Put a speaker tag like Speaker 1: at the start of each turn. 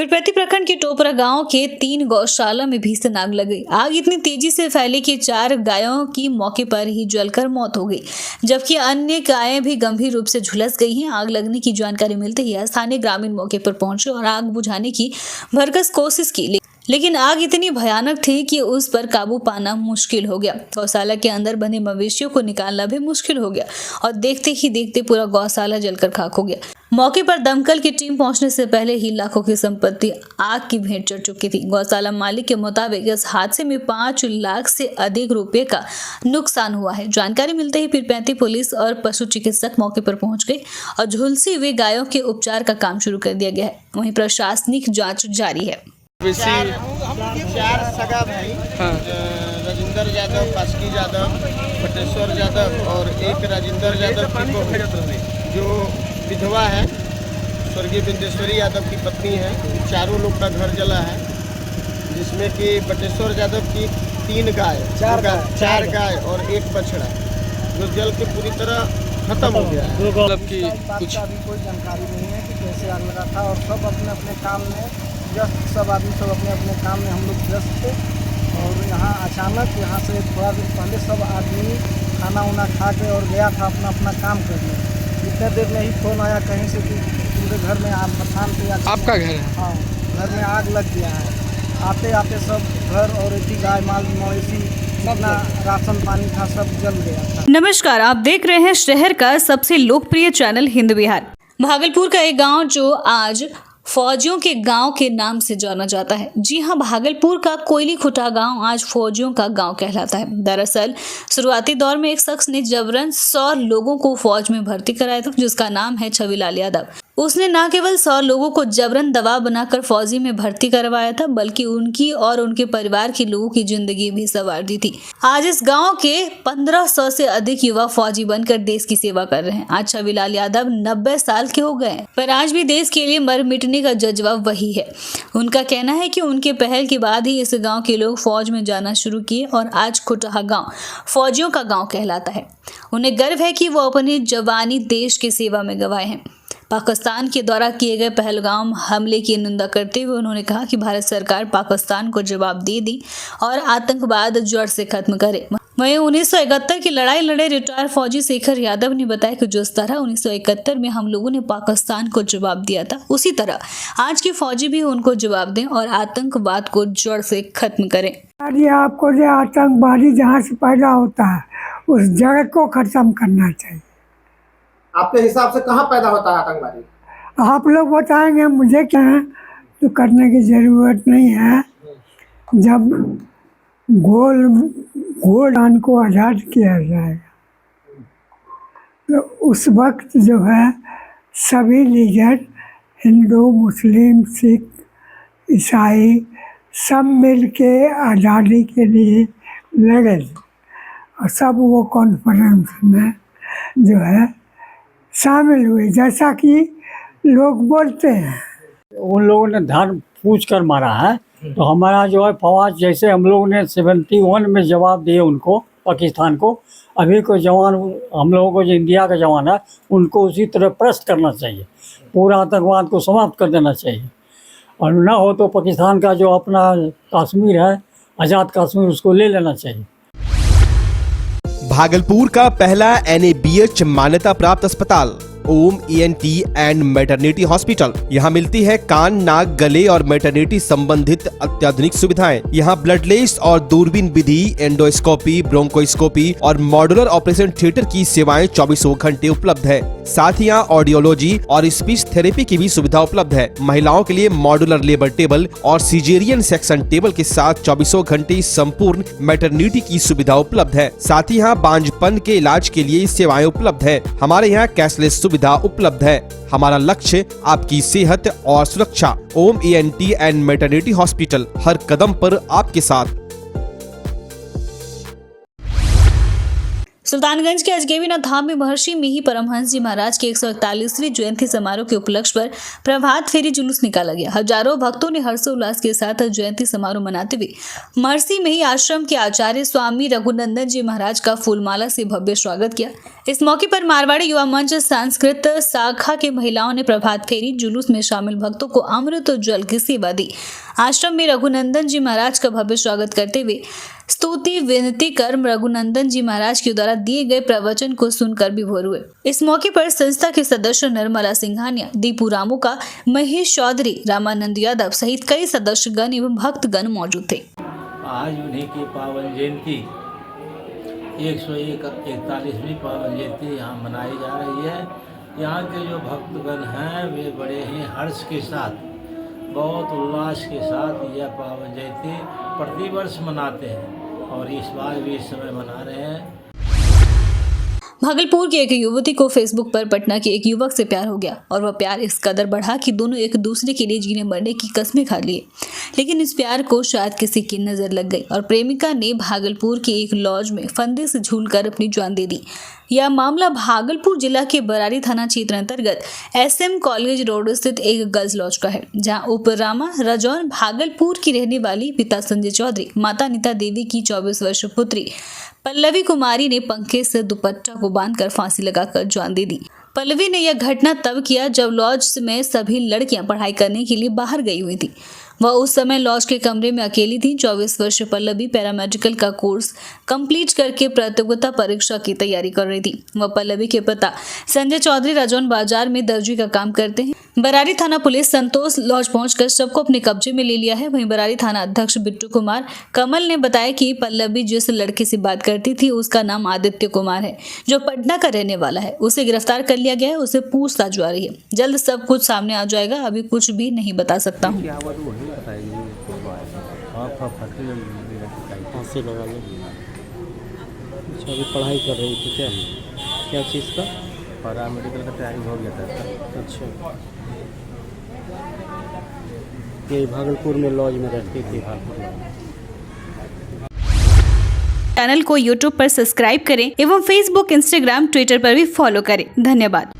Speaker 1: पीरपैंती प्रखंड के टोपरा गांव के 3 गौशाला में भीषण आग लग गई। आग इतनी तेजी से फैली कि 4 गायों की मौके पर ही जलकर मौत हो गई, जबकि अन्य गायें भी गंभीर रूप से झुलस गई हैं। आग लगने की जानकारी मिलते ही स्थानीय ग्रामीण मौके पर पहुंचे और आग बुझाने की भरसक कोशिश की, लेकिन आग इतनी भयानक थी कि उस पर काबू पाना मुश्किल हो गया। गौशाला के अंदर बंधे मवेशियों को निकालना भी मुश्किल हो गया और देखते ही देखते पूरा गौशाला जलकर खाक हो गया। मौके पर दमकल की टीम पहुंचने से पहले ही लाखों की संपत्ति आग की भेंट चढ़ चुकी थी। गौशाला मालिक के मुताबिक इस हादसे में 5 लाख से अधिक रुपए का नुकसान हुआ है। जानकारी मिलते ही पीरपैंती पुलिस और पशु चिकित्सक मौके पर पहुंच गए और झुलसी हुए गायों के उपचार का काम शुरू कर दिया गया है। वहीं प्रशासनिक जाँच जारी है।
Speaker 2: चार सगा भाई, राजेंद्र यादव, बासुकी यादव, बटेश्वर यादव और एक राजेंद्र यादव की बहू जो विधवा है, स्वर्गीय बिंदेश्वरी यादव की पत्नी है। चारों लोग का घर जला है, जिसमें कि बटेश्वर यादव की 3 गाय, 4 गाय और 1 बछड़ा जो जल के पूरी तरह खत्म हो गया है।
Speaker 3: मतलब कि कुछ अभी कोई जानकारी नहीं है कि कैसे आग लगा था और सब अपने अपने काम में सब आदमी सब अपने अपने काम में हम लोग व्यस्त थे। और यहाँ अचानक यहाँ से थोड़ा देर पहले सब आदमी खाना वाना खा के और गया था अपना अपना काम करने। इतने देर में ही फोन आया कहीं से कि पूरे घर में आग मकान पे
Speaker 4: आपका घर है?
Speaker 3: हाँ, घर में आग लग गया है। आते आते सब घर और ऐसी गाय माल मवेशी अपना राशन पानी था सब जल गया था।
Speaker 1: नमस्कार, आप देख रहे हैं शहर का सबसे लोकप्रिय चैनल हिंद विहार। भागलपुर का एक गांव जो आज फौजियों के गांव के नाम से जाना जाता है। जी हां, भागलपुर का कोयली खुटा गांव आज फौजियों का गांव कहलाता है। दरअसल शुरुआती दौर में एक शख्स ने जबरन 100 लोगों को फौज में भर्ती कराया था, जिसका नाम है छविलाल यादव। उसने न केवल 100 लोगों को जबरन दबाव बनाकर फौजी में भर्ती करवाया था, बल्कि उनकी और उनके परिवार के लोगों की जिंदगी भी संवार दी थी। आज इस गांव के 1500 से अधिक युवा फौजी बनकर देश की सेवा कर रहे हैं। आज छविलाल यादव 90 साल के हो गए हैं, पर आज भी देश के लिए मर मिटने का जज्बा वही है। उनका कहना है कि उनके पहल के बाद ही इस गाँव के लोग फौज में जाना शुरू किए और आज खुटहा गाँव फौजियों का गाँव कहलाता है। उन्हें गर्व है कि वो अपनी जवानी देश की सेवा में गंवाए हैं। पाकिस्तान के द्वारा किए गए पहलगाम हमले की निंदा करते हुए उन्होंने कहा कि भारत सरकार पाकिस्तान को जवाब दे दी और आतंकवाद जड़ से खत्म करे। वहीं 1971 की लड़ाई लड़े रिटायर फौजी शेखर यादव ने बताया कि जिस तरह 1971 में हम लोगों ने पाकिस्तान को जवाब दिया था, उसी तरह आज के फौजी भी उनको जवाब दें और आतंकवाद को जड़ से खत्म करें।
Speaker 5: आपको जो आतंकवादी जहाँ से पैदा होता है उस जड़ को खत्म करना चाहिए।
Speaker 2: आपके हिसाब से कहाँ पैदा होता है आतंकवादी?
Speaker 5: आप लोग बताएंगे, मुझे क्या है तो करने की ज़रूरत नहीं है। जब गोल्ड को आज़ाद किया जाएगा तो उस वक्त जो है सभी लीडर हिंदू, मुस्लिम, सिख, ईसाई सब मिल के आज़ादी के लिए लड़े और सब वो कॉन्फ्रेंस में जो है शामिल हुए, जैसा कि लोग बोलते हैं।
Speaker 6: उन लोगों ने धर्म पूछ कर मारा है, तो हमारा जो है फौज, जैसे हम लोगों ने 71 में जवाब दिए उनको, पाकिस्तान को, अभी कोई जवान हम लोगों को जो इंडिया का जवान है उनको उसी तरह प्रस्त करना चाहिए, पूरा आतंकवाद को समाप्त कर देना चाहिए। और ना हो तो पाकिस्तान का जो अपना कश्मीर है, आज़ाद कश्मीर, उसको ले लेना चाहिए।
Speaker 7: भागलपुर का पहला NABH मान्यता प्राप्त अस्पताल ओम ENT एंड मैटरनिटी हॉस्पिटल। यहाँ मिलती है कान, नाक, गले और मैटरनिटी संबंधित अत्याधुनिक सुविधाएं। यहाँ ब्लडलेस और दूरबीन विधि, एंडोस्कोपी, ब्रोंकोस्कोपी और मॉड्यूलर ऑपरेशन थिएटर की सेवाएं 24 घंटे उपलब्ध है। साथ ही यहाँ ऑडियोलॉजी और स्पीच थेरेपी की भी सुविधा उपलब्ध है। महिलाओं के लिए मॉड्यूलर लेबर टेबल और सिजेरियन सेक्शन टेबल के साथ 24 घंटे संपूर्ण मैटरनिटी की सुविधा उपलब्ध है। साथ ही यहाँ बांझपन के इलाज के लिए सेवाएं उपलब्ध है। हमारे यहाँ कैशलेस सुविधा उपलब्ध है। हमारा लक्ष्य आपकी सेहत और सुरक्षा। ओम ENT एंड मैटरनिटी हॉस्पिटल, हर कदम पर आपके साथ।
Speaker 1: सुल्तानगंज के अजगैबीनाथ धाम में महर्षि मिहि परमहंस जी महाराज की 141वीं जयंती समारोह के उपलक्ष्य पर प्रभात फेरी जुलूस निकाला गया। हजारों भक्तों ने हर्षोल्लास के साथ जयंती समारोह मनाते हुए महर्षि मिहि आश्रम के आचार्य स्वामी रघुनंदन जी महाराज का फूलमाला से भव्य स्वागत किया। इस मौके पर मारवाड़ी युवा मंच संस्कृत शाखा के महिलाओं ने प्रभात फेरी जुलूस में शामिल भक्तों को अमृत और जल की सेवा दी। आश्रम में रघुनंदन जी महाराज का भव्य स्वागत करते हुए स्तुति विनती कर रघुनंदन जी महाराज के द्वारा दिए गए प्रवचन को सुनकर विभोर हुए। इस मौके पर संस्था के सदस्य निर्मला सिंघानिया, दीपू रामुका, महेश चौधरी, रामानंद यादव सहित कई सदस्यगण एवं भक्तगण मौजूद थे।
Speaker 4: आज उन्हीं की पावन जयंती 141वीं पावन जयंती यहाँ मनाई जा रही है। यहाँ के जो भक्तगण हैं वे बड़े ही हर्ष के साथ, बहुत उल्लास के साथ यह पावन जयंती प्रतिवर्ष मनाते हैं और इस बार भी इस समय मना रहे हैं।
Speaker 1: भागलपुर की एक युवती को फेसबुक पर पटना के एक युवक से प्यार हो गया और वह प्यार इस कदर बढ़ा कि दोनों एक दूसरे के लिए जीने मरने की कस्में खा लिए। लेकिन इस प्यार को शायद किसी की नजर लग गई और प्रेमिका ने भागलपुर के एक लॉज में फंदे से झूलकर अपनी जान दे दी। यह मामला भागलपुर जिला के बरारी थाना क्षेत्र अंतर्गत SM कॉलेज रोड स्थित एक गर्ल्स लॉज का है, जहां उपरामा रजौन भागलपुर की रहने वाली पिता संजय चौधरी, माता नीता देवी की 24 वर्षीय पुत्री पल्लवी कुमारी ने पंखे से दुपट्टा को बांधकर फांसी लगाकर जान दे दी। पल्लवी ने यह घटना तब किया जब लॉज में सभी लड़कियां पढ़ाई करने के लिए बाहर गई हुई थी। वह उस समय लॉज के कमरे में अकेली थी। 24 वर्षीय पल्लवी पैरामेडिकल का कोर्स कंप्लीट करके प्रतियोगिता परीक्षा की तैयारी कर रही थी। वह पल्लवी के पिता संजय चौधरी रजौन बाजार में दर्जी का काम करते हैं। बरारी थाना पुलिस संतोष लॉज पहुंचकर सबको अपने कब्जे में ले लिया है। वहीं बरारी थाना अध्यक्ष बिट्टू कुमार कमल ने बताया कि पल्लवी जिस लड़के से बात करती थी उसका नाम आदित्य कुमार है, जो पटना का रहने वाला है। उसे गिरफ्तार कर लिया गया है। उसे पूछताछ जारी है। जल्द सब कुछ सामने आ जाएगा। अभी कुछ भी नहीं बता सकता हूँ।
Speaker 8: अभी पढ़ाई कर रही थी क्या चीज़ का? पैरामेडिकल का तैयारी हो गया था। अच्छा, ये भागलपुर में लॉज में रहती थी।
Speaker 1: चैनल को YouTube पर सब्सक्राइब करें एवं Facebook, Instagram, Twitter पर भी फॉलो करें। धन्यवाद।